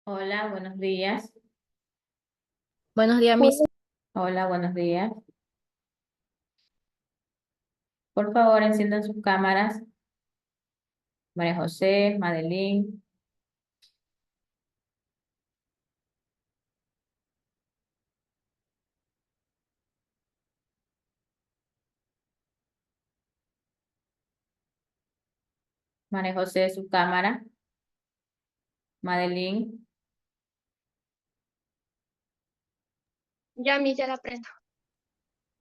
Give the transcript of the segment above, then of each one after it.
Hola, buenos días. Buenos días, Miss. Hola, buenos días. Por favor, enciendan sus cámaras. María José, Madeline, María José, su cámara. Madeline. Ya, Miss, ya la prendo.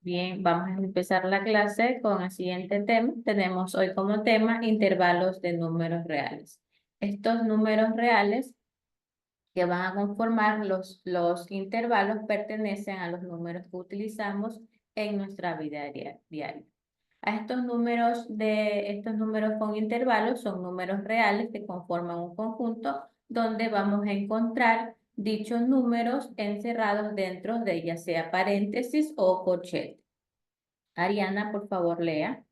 Bien, vamos a empezar la clase con el siguiente tema. Tenemos hoy como tema intervalos de números reales. Estos números reales que van a conformar los intervalos pertenecen a los números que utilizamos en nuestra vida diaria. Estos números con intervalos son números reales que conforman un conjunto donde vamos a encontrar dichos números encerrados dentro de ya sea paréntesis o corchete. Ariana, por favor, lea.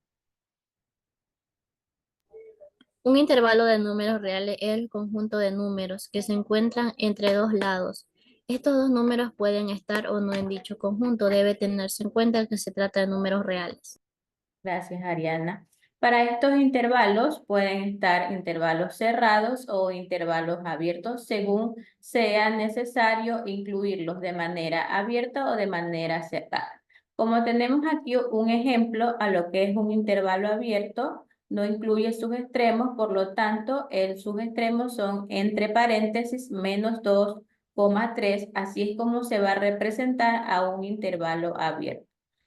Un intervalo de números reales es el conjunto de números que se encuentran entre dos lados. Estos dos números pueden estar o no en dicho conjunto. Debe tenerse en cuenta que se trata de números reales. Gracias, Ariana. Para estos intervalos pueden estar intervalos cerrados o intervalos abiertos según sea necesario incluirlos de manera abierta o de manera cerrada. Como tenemos aquí un ejemplo a lo que es un intervalo abierto, no incluye sus extremos, por lo tanto, sus extremos son entre paréntesis -2,3. Así es como se va a representar a un intervalo abierto.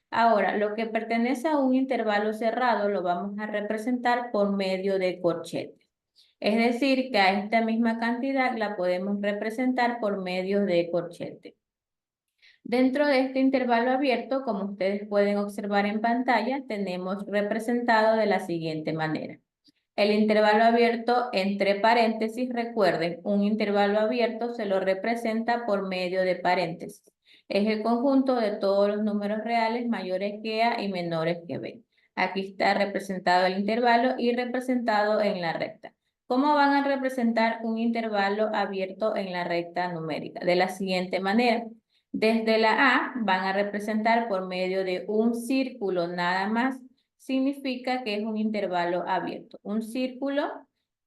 Ahora, lo que pertenece a un intervalo cerrado lo vamos a representar por medio de corchetes. Es decir, que a esta misma cantidad la podemos representar por medio de corchetes. Dentro de este intervalo abierto, como ustedes pueden observar en pantalla, tenemos representado de la siguiente manera. El intervalo abierto entre paréntesis, recuerden, un intervalo abierto se lo representa por medio de paréntesis. Es el conjunto de todos los números reales mayores que A y menores que B. Aquí está representado el intervalo y representado en la recta. ¿Cómo van a representar un intervalo abierto en la recta numérica? De la siguiente manera. Desde la A van a representar por medio de un círculo nada más, significa que es un intervalo abierto. Un círculo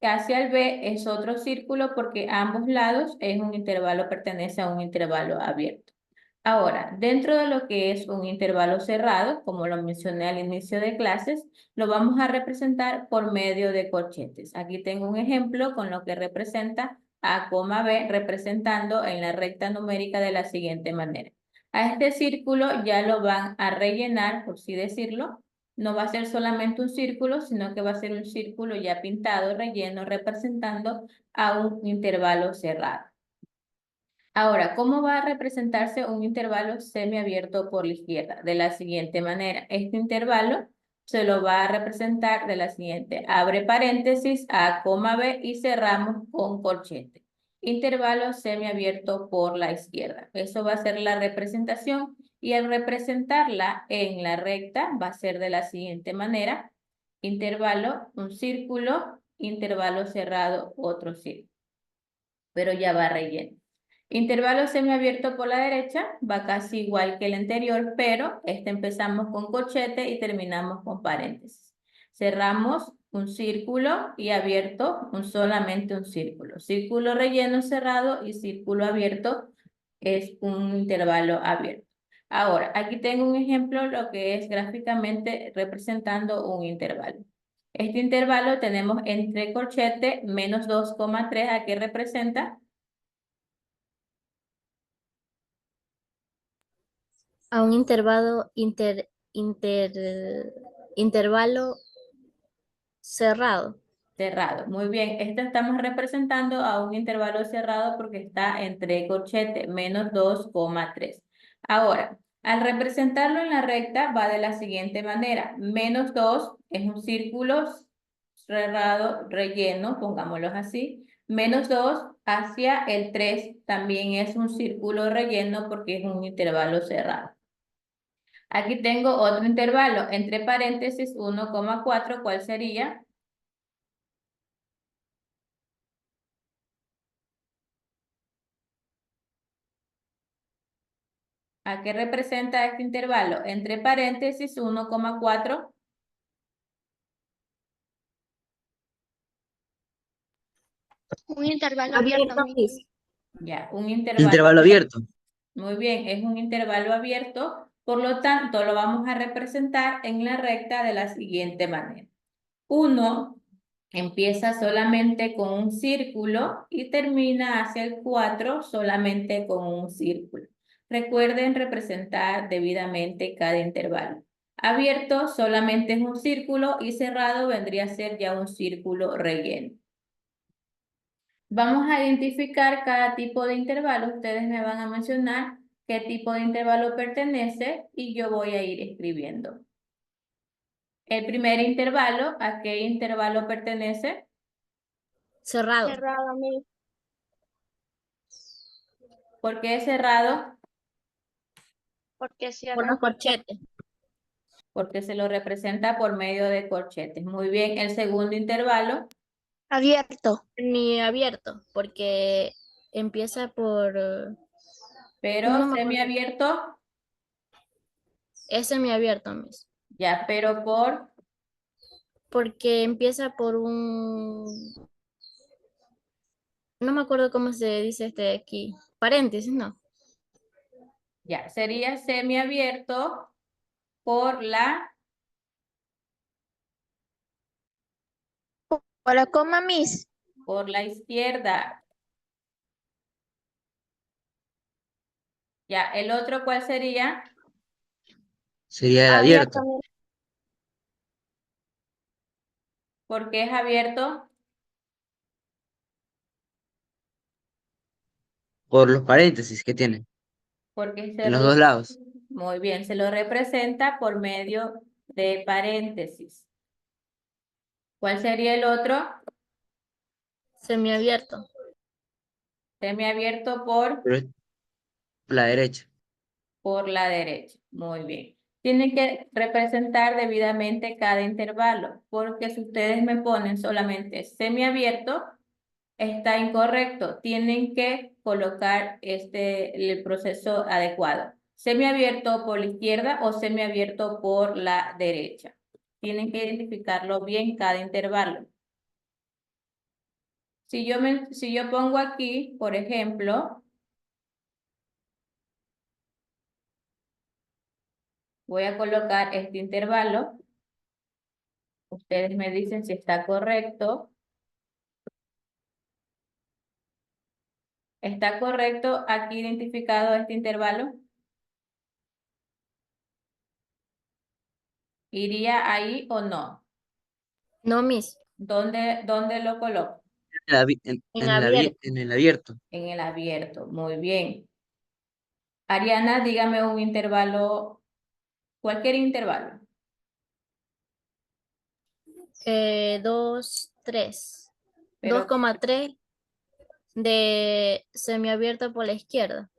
que hacia el B es otro círculo porque ambos lados es un intervalo, pertenece a un intervalo abierto. Ahora, dentro de lo que es un intervalo cerrado, como lo mencioné al inicio de clases, lo vamos a representar por medio de corchetes. Aquí tengo un ejemplo con lo que representa A, B, representando en la recta numérica de la siguiente manera. A este círculo ya lo van a rellenar, por así decirlo. No va a ser solamente un círculo, sino que va a ser un círculo ya pintado, relleno, representando a un intervalo cerrado. Ahora, ¿cómo va a representarse un intervalo semiabierto por la izquierda? De la siguiente manera. Este intervalo se lo va a representar de la siguiente. Abre paréntesis, A, B y cerramos con corchete. Intervalo semiabierto por la izquierda. Eso va a ser la representación y al representarla en la recta va a ser de la siguiente manera. Intervalo, un círculo, intervalo cerrado, otro círculo, pero ya va relleno. Intervalo semiabierto por la derecha va casi igual que el anterior, pero este empezamos con corchete y terminamos con paréntesis. Cerramos un círculo y abierto solamente un círculo. Círculo relleno cerrado y círculo abierto es un intervalo abierto. Ahora, aquí tengo un ejemplo, lo que es gráficamente representando un intervalo. Este intervalo tenemos entre corchete -2,3, ¿a qué representa? A un intervalo cerrado. Cerrado. Muy bien. Esto estamos representando a un intervalo cerrado porque está entre corchete -2,3. Ahora, al representarlo en la recta va de la siguiente manera. -2 es un círculo cerrado, relleno, pongámoslo así. -2 hacia el 3 también es un círculo relleno porque es un intervalo cerrado. Aquí tengo otro intervalo entre paréntesis 1,4. ¿Cuál sería? ¿A qué representa este intervalo? Entre paréntesis 1,4. Un intervalo abierto, Abierto, Miss. Miss. Ya, un intervalo Intervalo abierto. abierto. Muy bien, es un intervalo abierto, por lo tanto lo vamos a representar en la recta de la siguiente manera. 1 empieza solamente con un círculo y termina hacia el 4 solamente con un círculo. Recuerden representar debidamente cada intervalo. Abierto solamente es un círculo y cerrado vendría a ser ya un círculo relleno. Vamos a identificar cada tipo de intervalo. Ustedes me van a mencionar qué tipo de intervalo pertenece y yo voy a ir escribiendo. El primer intervalo, ¿a qué intervalo pertenece? Cerrado. Cerrado, Miss. ¿Por qué es cerrado? Porque Por cierra. los corchetes. Porque se lo representa por medio de corchetes. Muy bien, el segundo intervalo, Abierto. Ni abierto, porque empieza por... pero no me acuerdo. semiabierto, Es semiabierto, Miss. ya, pero por, Porque empieza por un... No me acuerdo cómo se dice este de aquí. Paréntesis, ¿no? ya, sería semiabierto por Por la coma, Miss. por la izquierda. Ya, el otro, ¿cuál sería? Sería el Abierto, abierto. Miss. Porque es abierto. Por los paréntesis que tiene Porque en los dos lados. muy bien, se lo representa por medio de paréntesis. ¿Cuál sería el otro? Semiabierto. Semiabierto por Pero es la derecha. la derecha. Muy bien. Tienen que representar debidamente cada intervalo, porque si ustedes me ponen solamente semiabierto, está incorrecto. Tienen que colocar el proceso adecuado. Semiabierto por la izquierda o semiabierto por la derecha. Tienen que identificarlo bien cada intervalo. Si yo pongo aquí, por ejemplo, voy a colocar este intervalo. Ustedes me dicen si está correcto. ¿Está correcto aquí identificado este intervalo? ¿Iría ahí o no? No, Miss. ¿Dónde lo coloco? En abierto. En el abierto. En el abierto. Muy bien. Ariana, dígame un intervalo, cualquier intervalo. 2, 3. Pero 2,3 de semiabierto por la izquierda.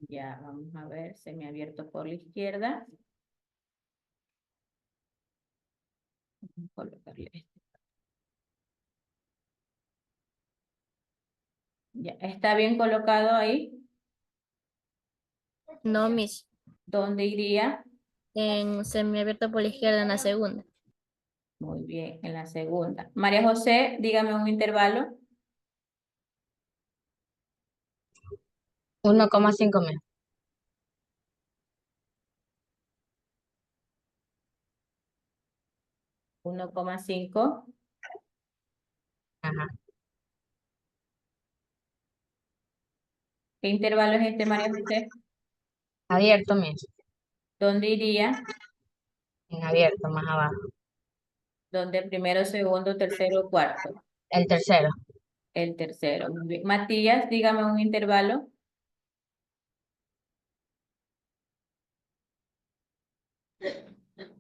ya, vamos a ver, semiabierto por la izquierda. Vamos a colocarle este. Ya, ¿está bien colocado ahí? No, Miss. ¿Dónde iría? En semiabierto por la izquierda en la segunda. Muy bien, en la segunda. María José, dígame un intervalo. 1,5 menos. 1,5. Ajá. ¿Qué intervalo es este, María José? Abierto menos. ¿Dónde iría? En abierto, más abajo. ¿Dónde primero, segundo, tercero, cuarto? El tercero. El tercero. Muy bien. Matías, dígame un intervalo.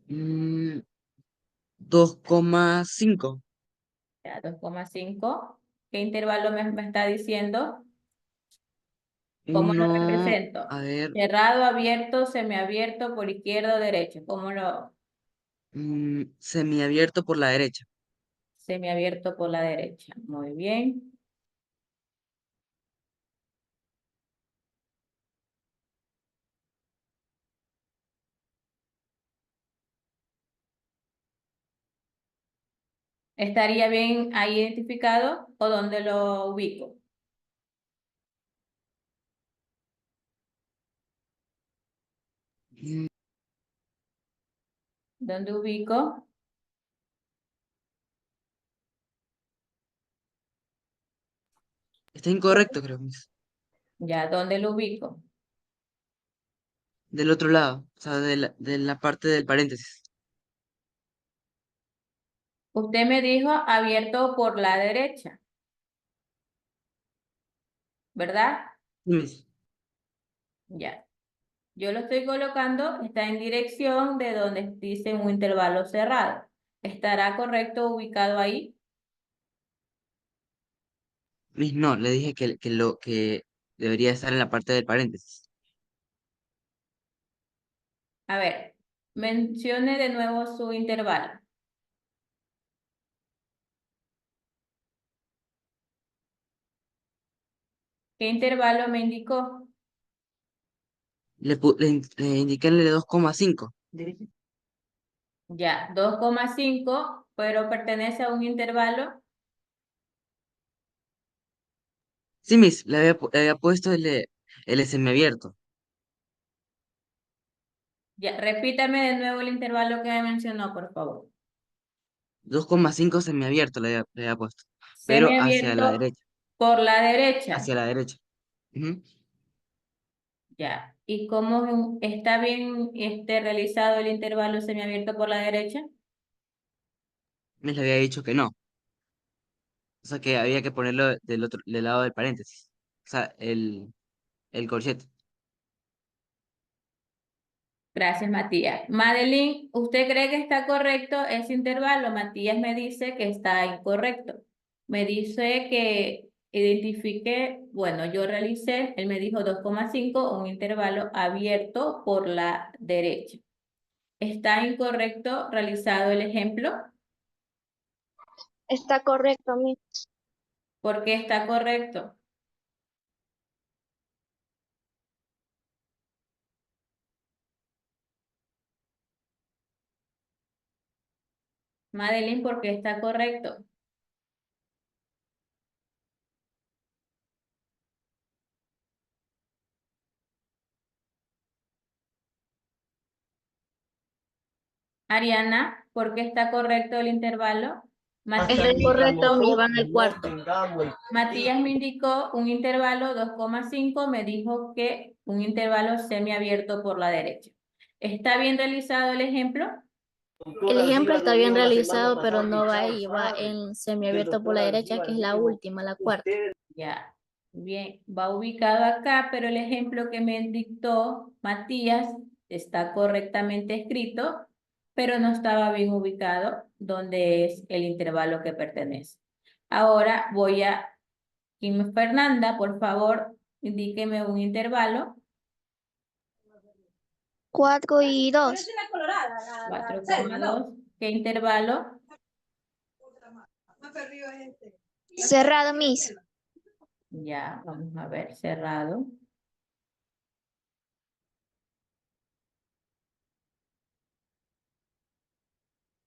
Mm, 2,5. Ya, 2,5. ¿Qué intervalo me está diciendo? ¿Cómo lo Uno, represento? a ver, Cerrado, abierto, semiabierto, por izquierda o derecha. ¿Cómo lo semiabierto por la derecha. semiabierto por la derecha? Muy bien. ¿Estaría bien ahí identificado o dónde lo ubico? Mm, ¿Dónde ubico? Está incorrecto, creo, Miss. Ya, ¿dónde lo ubico? Del otro lado, o sea, de la parte del paréntesis. Usted me dijo abierto por la derecha, ¿verdad? Sí, Miss. Ya. Yo lo estoy colocando, está en dirección de donde dice un intervalo cerrado. ¿Estará correcto ubicado ahí? Miss, no, le dije que debería estar en la parte del paréntesis. A ver, mencione de nuevo su intervalo. ¿Qué intervalo me indicó? Le indiqué el de 2,5. Ya, 2,5, pero pertenece a un intervalo. Sí, Miss, le había puesto el semiabierto. Ya, repítame de nuevo el intervalo que me mencionó, por favor. 2,5 semiabierto le había puesto, pero Semiabierto por la derecha. hacia la derecha. Ujú. Ya. ¿Y cómo está bien realizado el intervalo semiabierto por la derecha? Miss le había dicho que no, o sea que había que ponerlo del lado del paréntesis, o sea, el corchete. Gracias, Matías. Madeline, ¿usted cree que está correcto ese intervalo? Matías me dice que está incorrecto. Me dice que identifique, bueno, yo realicé, él me dijo 2,5, un intervalo abierto por la derecha. ¿Está incorrecto realizado el ejemplo? Está correcto, Miss. ¿Por qué está correcto? Madeline, ¿por qué está correcto? Ariana, ¿por qué está correcto el intervalo? Está Matías, incorrecto, Miss, van al cuarto. Matías me indicó un intervalo 2,5, me dijo que un intervalo semiabierto por la derecha. ¿Está bien realizado el ejemplo? El ejemplo está bien realizado, pero no va ahí, va en semiabierto por la derecha, que es la última, la cuarta. Ya, bien, va ubicado acá, pero el ejemplo que me dictó Matías está correctamente escrito, pero no estaba bien ubicado donde es el intervalo que pertenece. Ahora voy a Fernanda, por favor, indíqueme un intervalo. 4 y 2. 4,2. ¿Qué intervalo? Cerrado, Miss. Ya, vamos a ver, cerrado.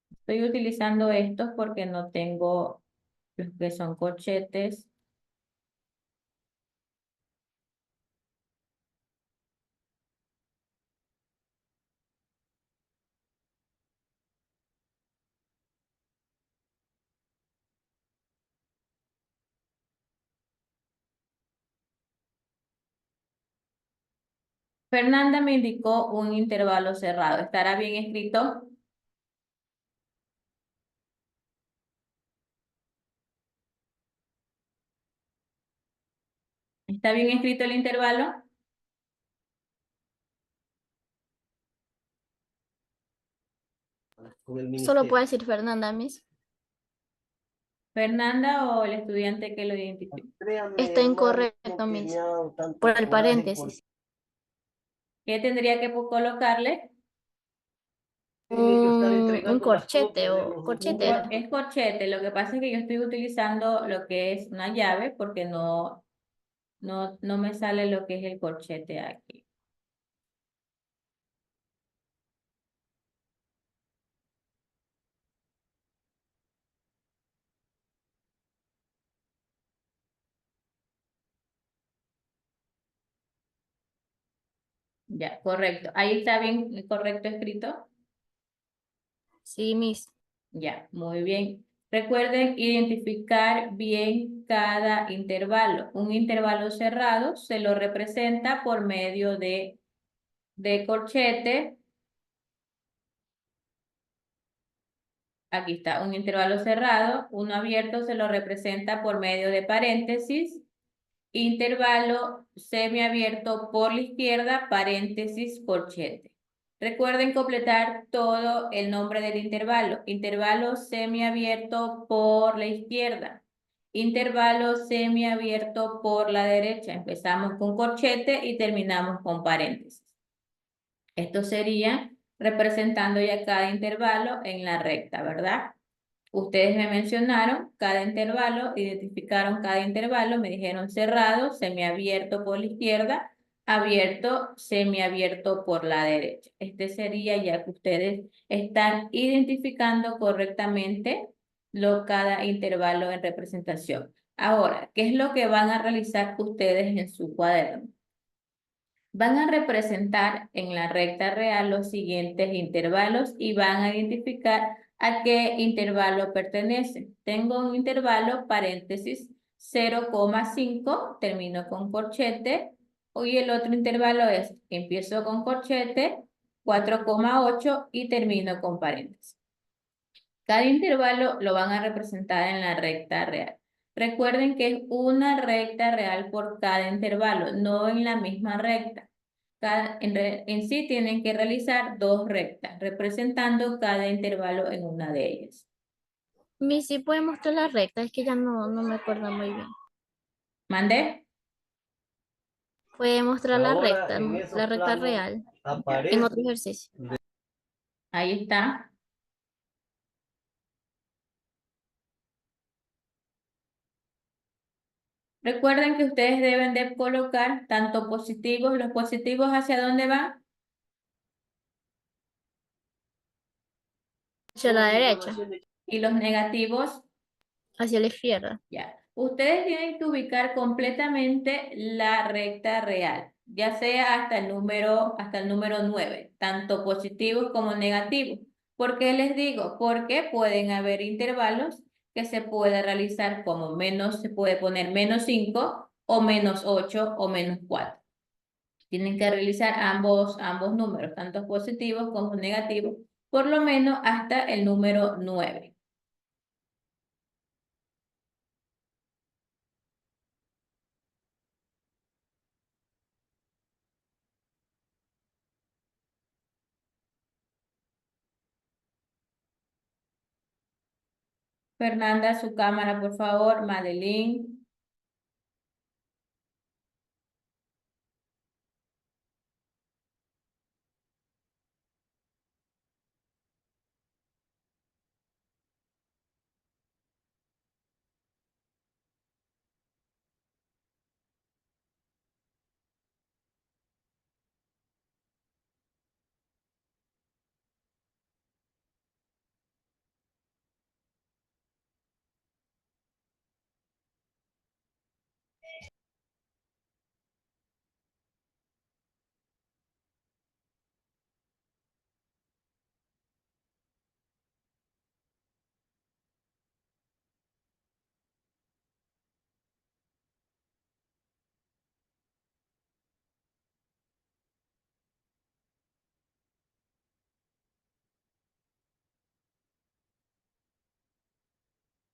Estoy utilizando estos porque no tengo los que son corchetes. Fernanda me indicó un intervalo cerrado. ¿Estará bien escrito? ¿Está bien escrito el intervalo? Solo puede decir Fernanda, Miss. ¿Fernanda o el estudiante que lo identificó? Está incorrecto, Miss, por el paréntesis. ¿Qué tendría que colocarle? Un corchete o corchete era. Es corchete. Lo que pasa es que yo estoy utilizando lo que es una llave porque no me sale lo que es el corchete aquí. Ya, correcto. Ahí está bien, correcto escrito. Sí, Miss. Ya, muy bien. Recuerden identificar bien cada intervalo. Un intervalo cerrado se lo representa por medio de corchete. Aquí está, un intervalo cerrado. Uno abierto se lo representa por medio de paréntesis. Intervalo semiabierto por la izquierda, paréntesis, corchete. Recuerden completar todo el nombre del intervalo. Intervalo semiabierto por la izquierda. Intervalo semiabierto por la derecha. Empezamos con corchete y terminamos con paréntesis. Esto sería representando ya cada intervalo en la recta, ¿verdad? Ustedes me mencionaron cada intervalo, identificaron cada intervalo, me dijeron cerrado, semiabierto por la izquierda, abierto, semiabierto por la derecha. Este sería ya que ustedes están identificando correctamente cada intervalo en representación. Ahora, ¿qué es lo que van a realizar ustedes en su cuaderno? Van a representar en la recta real los siguientes intervalos y van a identificar a qué intervalo pertenece. Tengo un intervalo, paréntesis, 0,5, termino con corchete, y el otro intervalo es, empiezo con corchete, 4,8 y termino con paréntesis. Cada intervalo lo van a representar en la recta real. Recuerden que es una recta real por cada intervalo, no en la misma recta. En sí tienen que realizar dos rectas, representando cada intervalo en una de ellas. Miss, ¿sí puede mostrar la recta? Es que ya no me acuerdo muy bien. ¿Mandé? Puede mostrar la Ahora recta, en ¿no? esos La recta planos real, en aparece otro ejercicio. Ahí está. Recuerden que ustedes deben de colocar tanto positivos, los positivos ¿hacia dónde van? Hacia la derecha, Y los negativos, hacia la izquierda. ya. Ustedes tienen que ubicar completamente la recta real, ya sea hasta el número 9, tanto positivos como negativos. ¿Por qué les digo? Porque pueden haber intervalos que se puede realizar como menos, se puede poner -5 o -8 o -4. Tienen que realizar ambos números, tanto positivos como negativos, por lo menos hasta el número 9. Fernanda, su cámara, por favor. Madeline.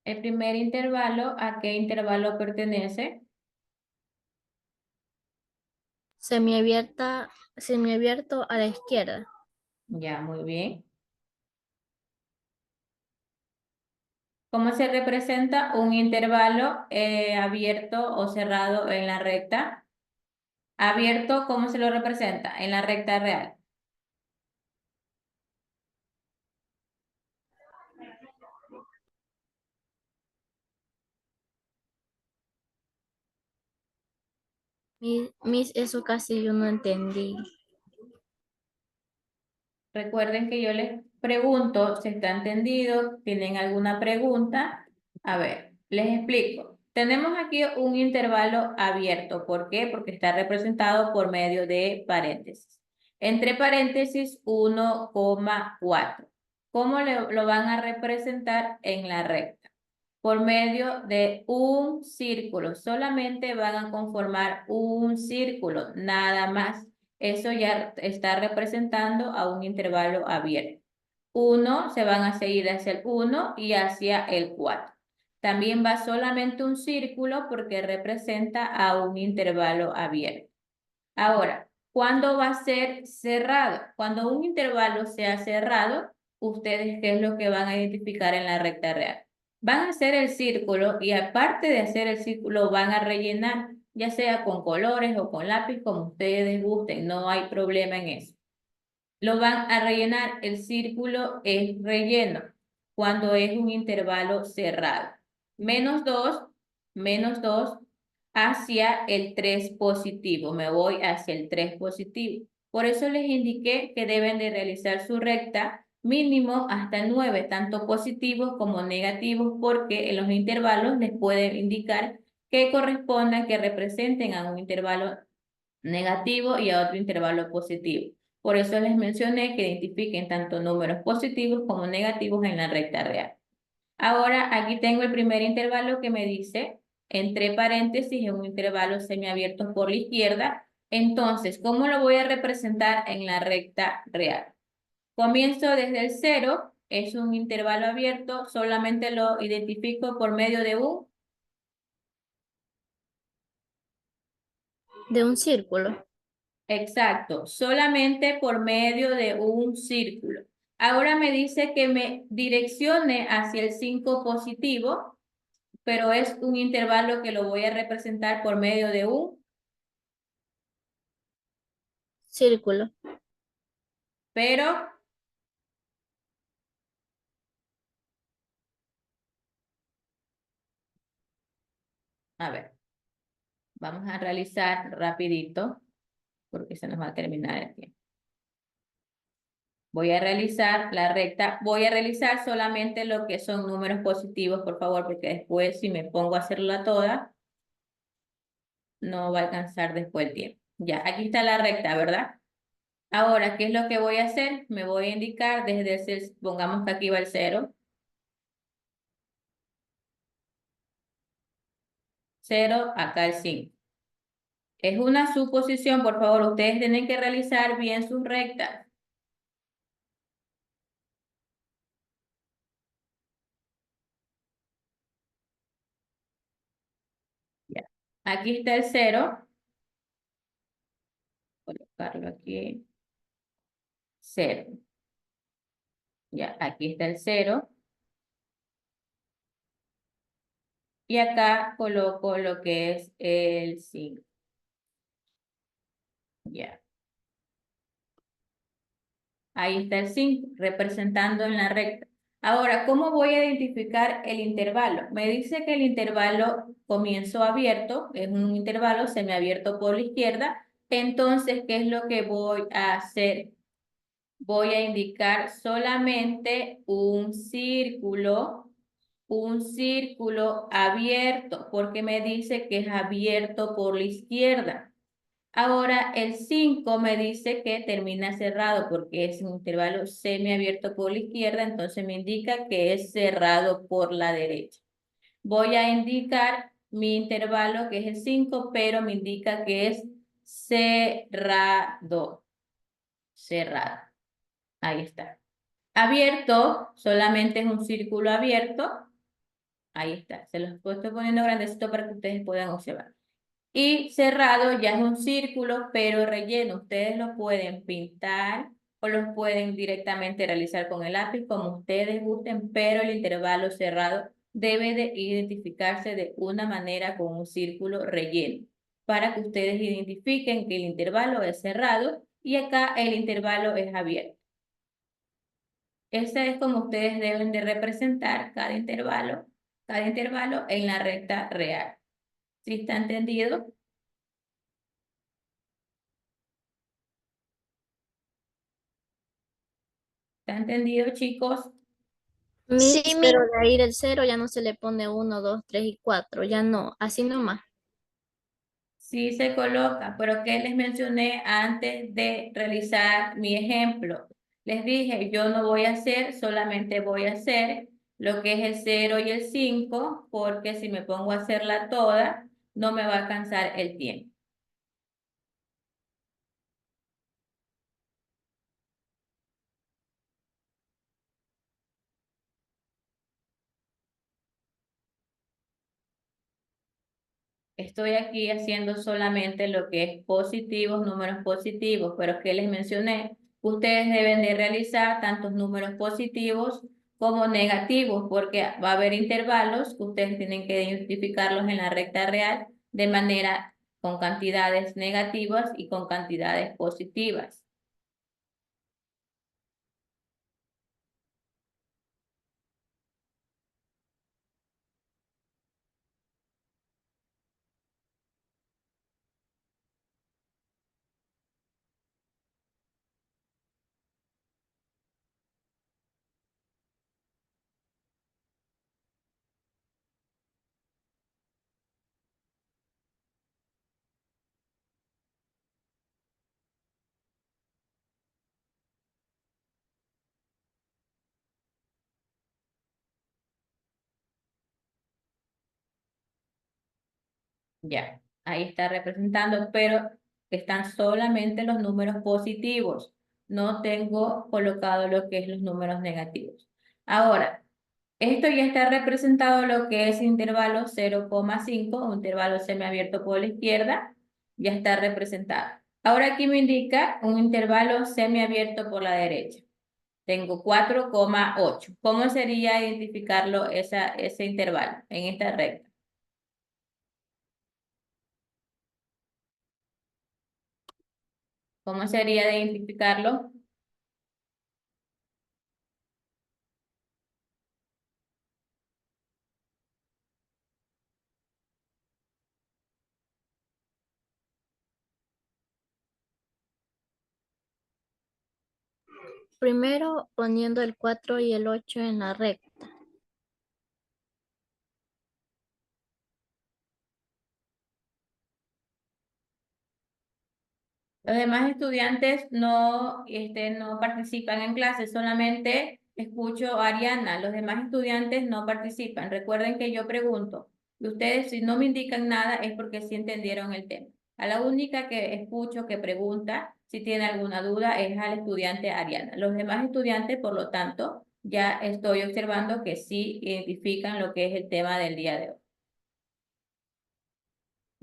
El primer intervalo, ¿a qué intervalo pertenece? Semiabierto a la izquierda. Ya, muy bien. ¿Cómo se representa un intervalo abierto o cerrado en la recta? Abierto, ¿cómo se lo representa? En la recta real. Miss, eso casi yo no entendí. Recuerden que yo les pregunto si está entendido, ¿tienen alguna pregunta? A ver, les explico. Tenemos aquí un intervalo abierto. ¿Por qué? Porque está representado por medio de paréntesis. Entre paréntesis 1,4. ¿Cómo lo van a representar en la recta? Por medio de un círculo. Solamente van a conformar un círculo, nada más. Eso ya está representando a un intervalo abierto. 1 se van a seguir hacia el 1 y hacia el 4. También va solamente un círculo porque representa a un intervalo abierto. Ahora, ¿cuándo va a ser cerrado? Cuando un intervalo sea cerrado, ustedes qué es lo que van a identificar en la recta real. Van a hacer el círculo y aparte de hacer el círculo van a rellenar, ya sea con colores o con lápiz, como ustedes gusten, no hay problema en eso. Lo van a rellenar, el círculo es relleno cuando es un intervalo cerrado. Menos 2 hacia el 3 positivo. Me voy hacia el 3 positivo. Por eso les indiqué que deben de realizar su recta mínimo hasta 9, tanto positivos como negativos, porque en los intervalos les puede indicar que correspondan, que representen a un intervalo negativo y a otro intervalo positivo. Por eso les mencioné que identifiquen tanto números positivos como negativos en la recta real. Ahora aquí tengo el primer intervalo que me dice, entre paréntesis, en un intervalo semiabierto por la izquierda. Entonces, ¿cómo lo voy a representar en la recta real? Comienzo desde el 0, es un intervalo abierto, solamente lo identifico por medio de un círculo. exacto, solamente por medio de un círculo. Ahora me dice que me direccione hacia el 5 positivo, pero es un intervalo que lo voy a representar por medio de un, Círculo. pero, a ver, vamos a realizar rapidito, porque se nos va a terminar el tiempo. Voy a realizar la recta, voy a realizar solamente lo que son números positivos, por favor, porque después si me pongo a hacerla toda, no va a alcanzar después el tiempo. Ya, aquí está la recta, ¿verdad? Ahora, ¿qué es lo que voy a hacer? Me voy a indicar desde ese, pongamos que aquí va el 0. 0, acá el 5. Es una suposición, por favor, ustedes tienen que realizar bien sus rectas. Ya. Aquí está el 0. Colocarlo aquí. 0. Ya, aquí está el 0. Y acá coloco lo que es el 5. Ya. Ahí está el 5, representando en la recta. Ahora, ¿cómo voy a identificar el intervalo? Me dice que el intervalo comienzo abierto, es un intervalo semiabierto por la izquierda. Entonces, ¿qué es lo que voy a hacer? Voy a indicar solamente un círculo abierto, porque me dice que es abierto por la izquierda. Ahora el 5 me dice que termina cerrado porque es un intervalo semiabierto por la izquierda, entonces me indica que es cerrado por la derecha. Voy a indicar mi intervalo que es el 5, pero me indica que es cerrado. Cerrado. Ahí está. Abierto, solamente es un círculo abierto. Ahí está. Se los estoy poniendo grandecito para que ustedes puedan observar. Y cerrado ya es un círculo, pero relleno. Ustedes lo pueden pintar o los pueden directamente realizar con el lápiz, como ustedes gusten, pero el intervalo cerrado debe de identificarse de una manera con un círculo relleno, para que ustedes identifiquen que el intervalo es cerrado y acá el intervalo es abierto. Esa es como ustedes deben de representar cada intervalo en la recta real. ¿Sí está entendido? ¿Está entendido, chicos? Sí, Miss, pero de ahí del 0 ya no se le pone 1, 2, 3 y 4, ya no, así nomás. Sí se coloca, pero ¿qué les mencioné antes de realizar mi ejemplo? Les dije, yo no voy a hacer, solamente voy a hacer lo que es el 0 y el 5, porque si me pongo a hacerla toda, no me va a alcanzar el tiempo. Estoy aquí haciendo solamente lo que es positivos, números positivos, pero que les mencioné, ustedes deben de realizar tantos números positivos como negativos, porque va a haber intervalos que ustedes tienen que identificarlos en la recta real de manera con cantidades negativas y con cantidades positivas. Ya, ahí está representando, pero están solamente los números positivos. No tengo colocado lo que es los números negativos. Ahora, esto ya está representado lo que es intervalo 0,5, un intervalo semiabierto por la izquierda, ya está representado. Ahora aquí me indica un intervalo semiabierto por la derecha. Tengo 4,8. ¿Cómo sería identificarlo ese intervalo en esta recta? ¿Cómo sería de identificarlo? Primero poniendo el 4 y el 8 en la recta. Los demás estudiantes no participan en clases, solamente escucho a Ariana. Los demás estudiantes no participan. Recuerden que yo pregunto. Y ustedes, si no me indican nada, es porque sí entendieron el tema. A la única que escucho que pregunta, si tiene alguna duda, es al estudiante Ariana. Los demás estudiantes, por lo tanto, ya estoy observando que sí identifican lo que es el tema del día de hoy.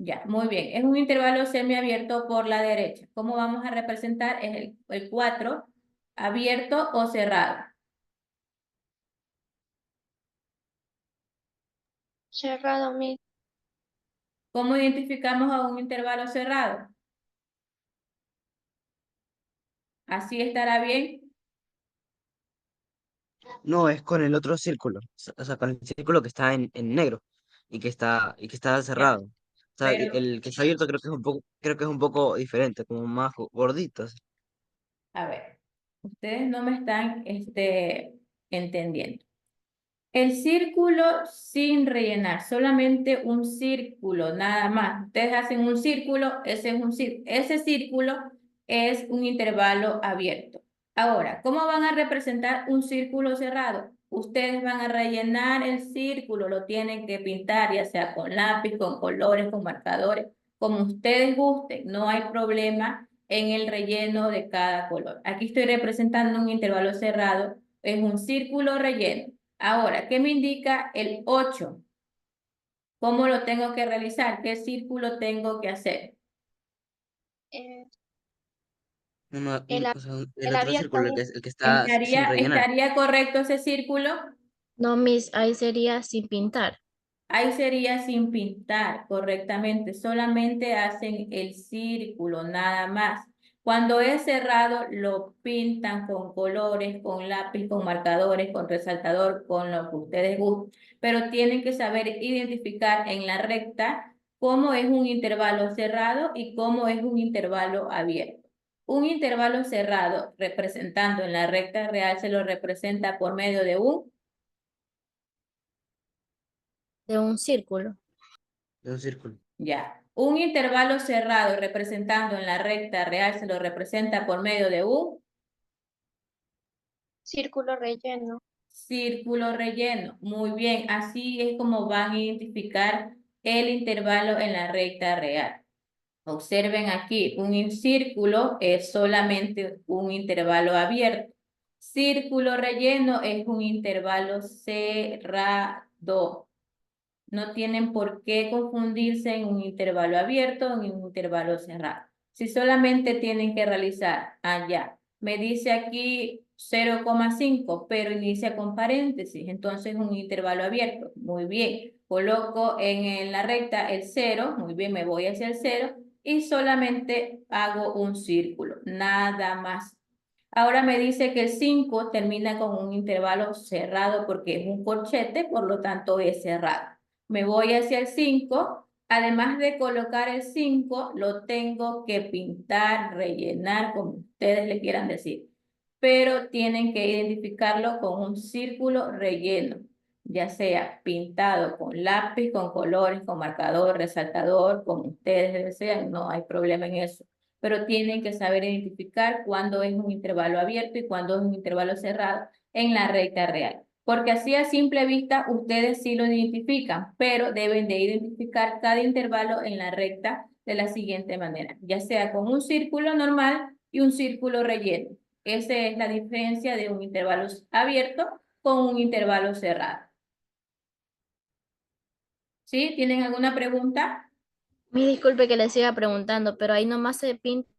Ya, muy bien. Es un intervalo semiabierto por la derecha. ¿Cómo vamos a representar? Es el 4, abierto o cerrado. Cerrado, Miss. ¿Cómo identificamos a un intervalo cerrado? ¿Así estará bien? No, es con el otro círculo, o sea, con el círculo que está en negro y que está Ya, cerrado. O sea, pero, el que está abierto creo que es un poco diferente, como más gordito. a ver, ustedes no me están entendiendo. El círculo sin rellenar, solamente un círculo, nada más. Ustedes hacen un círculo, ese es un círculo. Ese círculo es un intervalo abierto. Ahora, ¿cómo van a representar un círculo cerrado? Ustedes van a rellenar el círculo, lo tienen que pintar, ya sea con lápiz, con colores, con marcadores, como ustedes gusten. No hay problema en el relleno de cada color. Aquí estoy representando un intervalo cerrado, es un círculo relleno. Ahora, ¿qué me indica el 8? ¿Cómo lo tengo que realizar? ¿Qué círculo tengo que hacer? Eh, O sea, el el otro abierto, círculo, Miss. el que está sin rellenar. ¿Estaría correcto ese círculo? No, Miss, ahí sería sin pintar. Ahí sería sin pintar correctamente, solamente hacen el círculo, nada más. Cuando es cerrado, lo pintan con colores, con lápiz, con marcadores, con resaltador, con lo que ustedes gusten, pero tienen que saber identificar en la recta cómo es un intervalo cerrado y cómo es un intervalo abierto. Un intervalo cerrado, representando en la recta real, se lo representa por medio de un De un círculo. Es un círculo. Ya. Un intervalo cerrado representando en la recta real se lo representa por medio de un Círculo relleno. círculo relleno. Muy bien, así es como van a identificar el intervalo en la recta real. Observen aquí, un círculo es solamente un intervalo abierto. Círculo relleno es un intervalo cerrado. No tienen por qué confundirse en un intervalo abierto o en un intervalo cerrado. Si solamente tienen que realizar allá, me dice aquí 0,5, pero inicia con paréntesis, entonces un intervalo abierto. Muy bien, coloco en la recta el 0, muy bien, me voy hacia el 0 y solamente hago un círculo, nada más. Ahora me dice que el 5 termina con un intervalo cerrado porque es un corchete, por lo tanto es cerrado. Me voy hacia el 5. Además de colocar el 5, lo tengo que pintar, rellenar, como ustedes le quieran decir. Pero tienen que identificarlo con un círculo relleno, ya sea pintado con lápiz, con colores, con marcador, resaltador, como ustedes desean, no hay problema en eso. Pero tienen que saber identificar cuándo es un intervalo abierto y cuándo es un intervalo cerrado en la recta real. Porque así a simple vista ustedes sí lo identifican, pero deben de identificar cada intervalo en la recta de la siguiente manera, ya sea con un círculo normal y un círculo relleno. Esa es la diferencia de un intervalo abierto con un intervalo cerrado. ¿Sí? ¿Tienen alguna pregunta? Me disculpe que le siga preguntando, pero ahí nomás se pinta